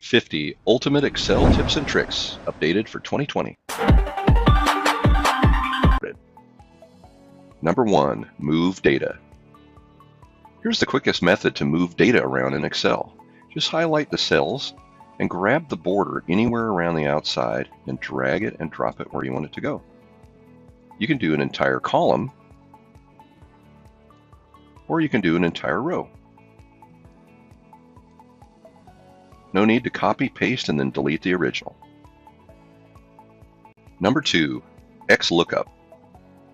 50 Ultimate Excel Tips and Tricks, updated for 2020. Number 1, move data. Here's the quickest method to move data around in Excel. Just highlight the cells and grab the border anywhere around the outside and drag it and drop it where you want it to go. You can do an entire column, or you can do an entire row. No need to copy, paste, and then delete the original. Number 2, XLOOKUP.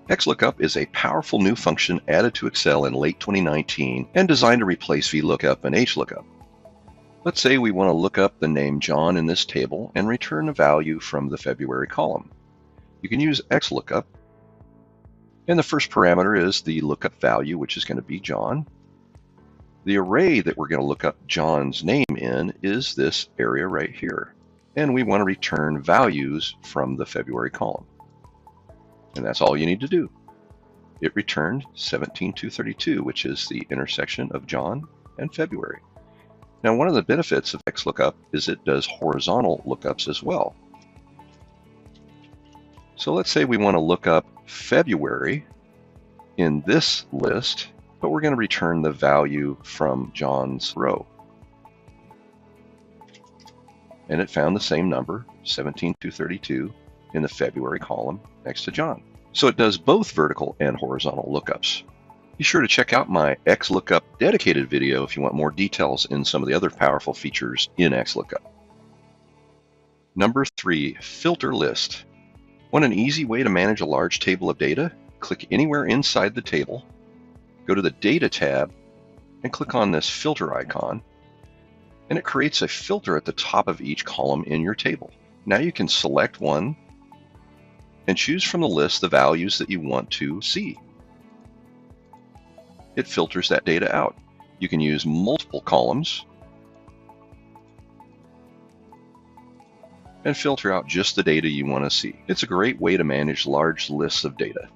XLOOKUP is a powerful new function added to Excel in late 2019 and designed to replace VLOOKUP and HLOOKUP. Let's say we want to look up the name John in this table and return a value from the February column. You can use XLOOKUP, and the first parameter is the lookup value, which is going to be John. The array that we're going to look up John's name in is this area right here, and we want to return values from the February column. And that's all you need to do. It returned 17232, which is the intersection of John and February. Now, one of the benefits of XLOOKUP is it does horizontal lookups as well. So let's say we want to look up February in this list, but we're going to return the value from John's row. And it found the same number, 17232, in the February column next to John. So it does both vertical and horizontal lookups. Be sure to check out my XLOOKUP dedicated video if you want more details in some of the other powerful features in XLOOKUP. Number 3, filter list. Want an easy way to manage a large table of data? Click anywhere inside the table, go to the Data tab, and click on this filter icon, and it creates a filter at the top of each column in your table. Now you can select one and choose from the list the values that you want to see. It filters that data out. You can use multiple columns and filter out just the data you want to see. It's a great way to manage large lists of data.